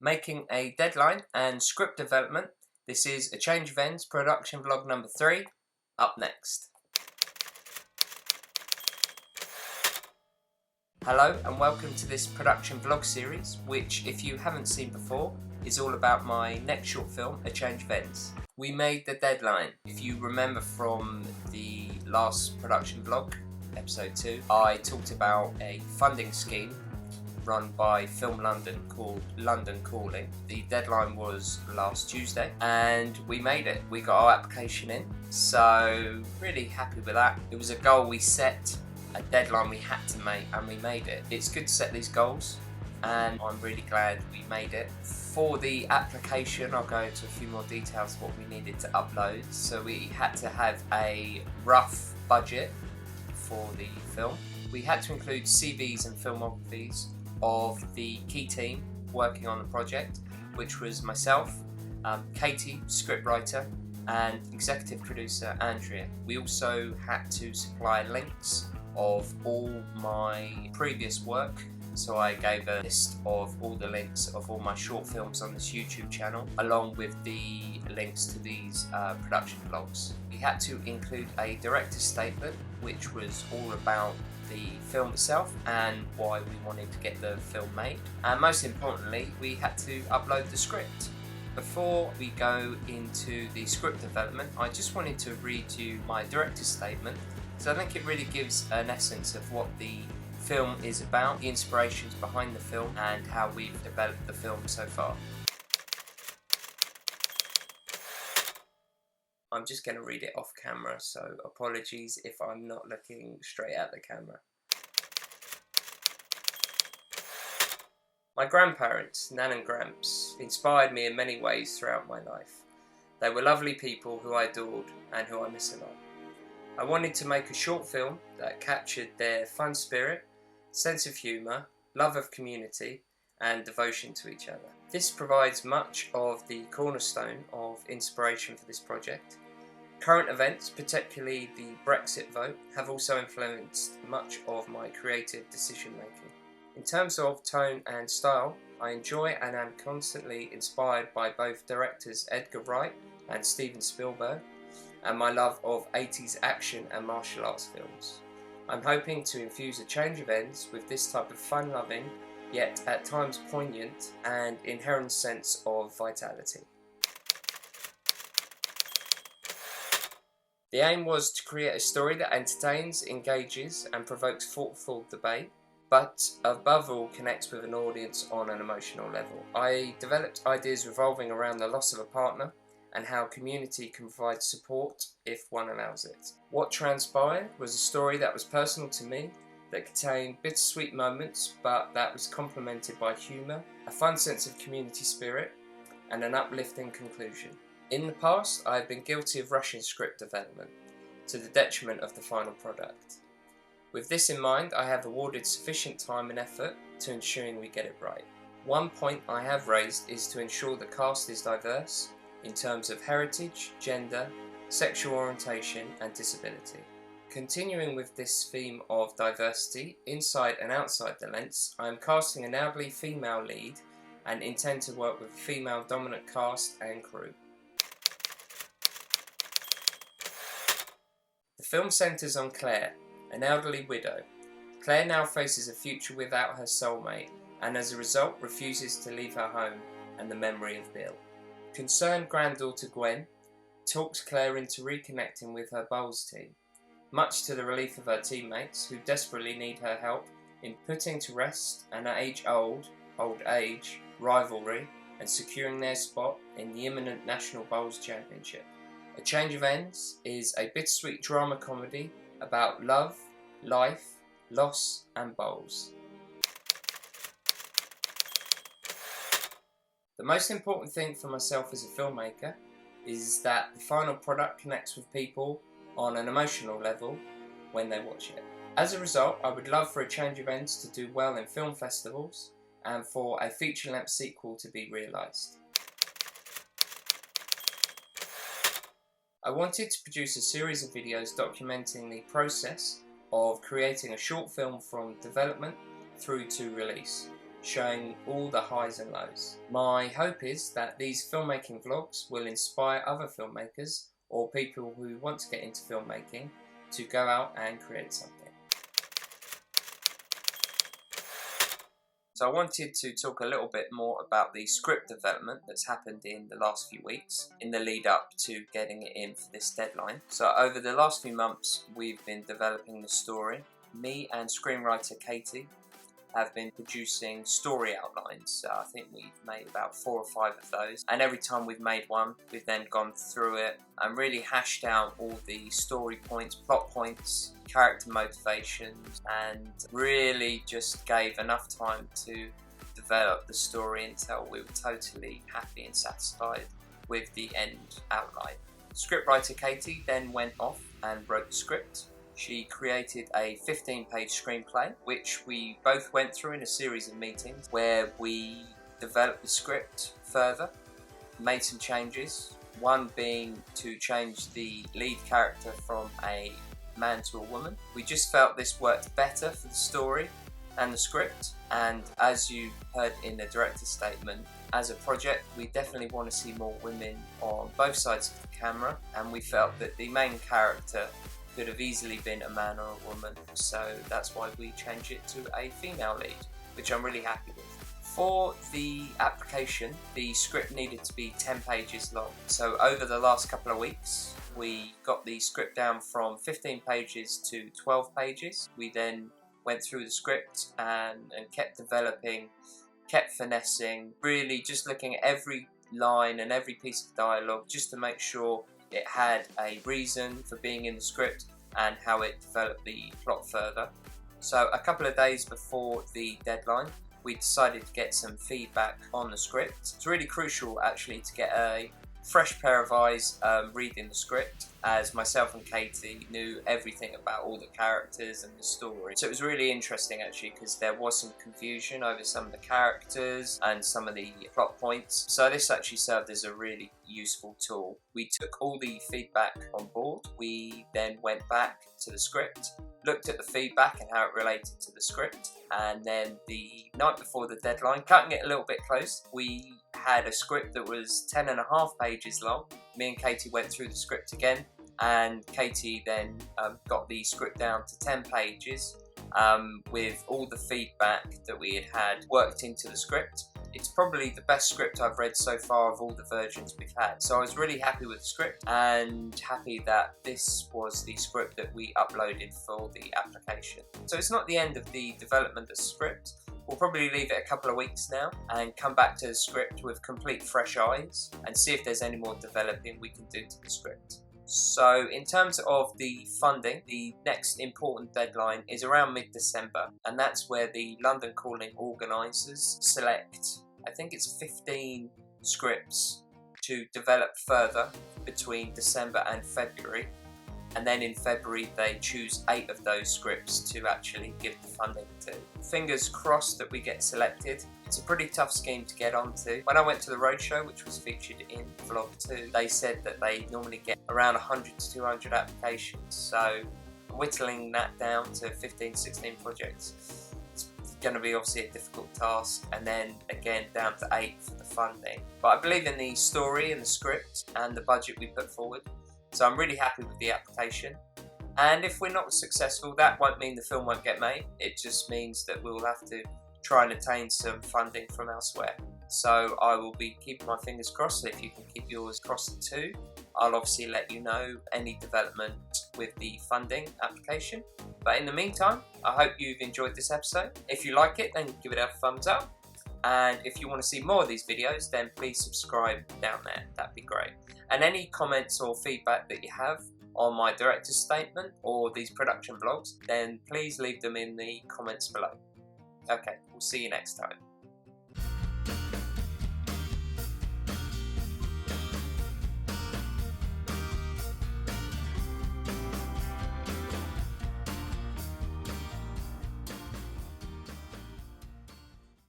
Making a deadline and script development. This is A Change of Ends production vlog number 3. Up next. Hello and welcome to this production vlog series, which, if you haven't seen before, is all about my next short film, A Change of Ends. We made the deadline. If you remember from the last production vlog, episode 2, I talked about a funding scheme run by Film London called London Calling. The deadline was last Tuesday and we made it. We got our application in, so really happy with that. It was a goal we set, a deadline we had to make, and we made it. It's good to set these goals and I'm really glad we made it. For the application, I'll go into a few more details of what we needed to upload. So we had to have a rough budget for the film. We had to include CVs and filmographies of the key team working on the project, which was myself, Katie, scriptwriter, and executive producer Andrea. We also had to supply links of all my previous work, so I gave a list of all the links of all my short films on this YouTube channel, along with the links to these production vlogs. We had to include a director's statement, which was all about the film itself and why we wanted to get the film made. And most importantly, we had to upload the script. Before we go into the script development, I just wanted to read you my director's statement, so I think it really gives an essence of what the film is about, the inspirations behind the film, and how we've developed the film so far. I'm just going to read it off camera, so apologies if I'm not looking straight at the camera. My grandparents, Nan and Gramps, inspired me in many ways throughout my life. They were lovely people who I adored and who I miss a lot. I wanted to make a short film that captured their fun spirit, sense of humour, love of community, and devotion to each other. This provides much of the cornerstone of inspiration for this project. Current events, particularly the Brexit vote, have also influenced much of my creative decision making. In terms of tone and style, I enjoy and am constantly inspired by both directors Edgar Wright and Steven Spielberg, and my love of 80s action and martial arts films. I'm hoping to infuse A Change of Ends with this type of fun-loving, yet at times poignant and inherent sense of vitality. The aim was to create a story that entertains, engages, and provokes thoughtful debate, but above all connects with an audience on an emotional level. I developed ideas revolving around the loss of a partner and how community can provide support if one allows it. What transpired was a story that was personal to me, that contained bittersweet moments, but that was complemented by humour, a fun sense of community spirit, and an uplifting conclusion. In the past, I have been guilty of rushing script development, to the detriment of the final product. With this in mind, I have awarded sufficient time and effort to ensuring we get it right. One point I have raised is to ensure the cast is diverse in terms of heritage, gender, sexual orientation, and disability. Continuing with this theme of diversity, inside and outside the lens, I am casting an elderly female lead and intend to work with a female dominant cast and crew. The film centres on Claire, an elderly widow. Claire now faces a future without her soulmate and as a result refuses to leave her home and the memory of Bill. Concerned granddaughter Gwen talks Claire into reconnecting with her bowls team, much to the relief of her teammates who desperately need her help in putting to rest an age-old rivalry and securing their spot in the imminent National Bowls Championship. A Change of Ends is a bittersweet drama comedy about love, life, loss, and bowls. The most important thing for myself as a filmmaker is that the final product connects with people on an emotional level when they watch it. As a result, I would love for A Change of Ends to do well in film festivals and for a feature-length sequel to be realised. I wanted to produce a series of videos documenting the process of creating a short film from development through to release. showing all the highs and lows. My hope is that these filmmaking vlogs will inspire other filmmakers or people who want to get into filmmaking to go out and create something. So I wanted to talk a little bit more about the script development that's happened in the last few weeks in the lead up to getting it in for this deadline. So over the last few months we've been developing the story. Me and screenwriter Katie have been producing story outlines. I think we've made about 4 or 5 of those, and every time we've made one we've then gone through it and really hashed out all the story points, plot points, character motivations, and really just gave enough time to develop the story until we were totally happy and satisfied with the end outline. Scriptwriter Katie then went off and wrote the script. She created a 15-page screenplay, which we both went through in a series of meetings where we developed the script further, made some changes, one being to change the lead character from a man to a woman. We just felt this worked better for the story and the script, and as you heard in the director's statement, as a project we definitely want to see more women on both sides of the camera, and we felt that the main character could have easily been a man or a woman, so that's why we changed it to a female lead, which I'm really happy with. For the application, the script needed to be 10 pages long, so over the last couple of weeks we got the script down from 15 pages to 12 pages. We then went through the script and kept developing, kept finessing, really just looking at every line and every piece of dialogue just to make sure it had a reason for being in the script and how it developed the plot further. So a couple of days before the deadline we decided to get some feedback on the script. It's really crucial actually to get a fresh pair of eyes reading the script, as myself and Katie knew everything about all the characters and the story. So it was really interesting actually, because there was some confusion over some of the characters and some of the plot points. So this actually served as a really useful tool. We took all the feedback on board. We then went back to the script, looked at the feedback and how it related to the script, and then the night before the deadline, cutting it a little bit close, we had a script that was 10.5 pages long. Me and Katie went through the script again, and Katie then got the script down to 10 pages with all the feedback that we had worked into the script. It's probably the best script I've read so far of all the versions we've had. So I was really happy with the script and happy that this was the script that we uploaded for the application. So it's not the end of the development of the script. We'll probably leave it a couple of weeks now and come back to the script with complete fresh eyes and see if there's any more developing we can do to the script. So in terms of the funding, the next important deadline is around mid-December, and that's where the London Calling organisers select, I think it's 15 scripts to develop further between December and February, and then in February they choose 8 of those scripts to actually give the funding to. Fingers crossed that we get selected. It's a pretty tough scheme to get onto. When I went to the roadshow, which was featured in vlog 2, they said that they normally get around 100 to 200 applications, so whittling that down to 15-16 projects, it's going to be obviously a difficult task, and then again down to 8 for the funding. But I believe in the story and the script and the budget we put forward, so I'm really happy with the application. And if we're not successful, that won't mean the film won't get made. It just means that we'll have to try and attain some funding from elsewhere. So I will be keeping my fingers crossed. So if you can keep yours crossed too, I'll obviously let you know any development with the funding application. But in the meantime, I hope you've enjoyed this episode. If you like it, then give it a thumbs up. And if you want to see more of these videos, then please subscribe down there. That'd be great. And any comments or feedback that you have on my director's statement or these production vlogs, then please leave them in the comments below. Okay, we'll see you next time.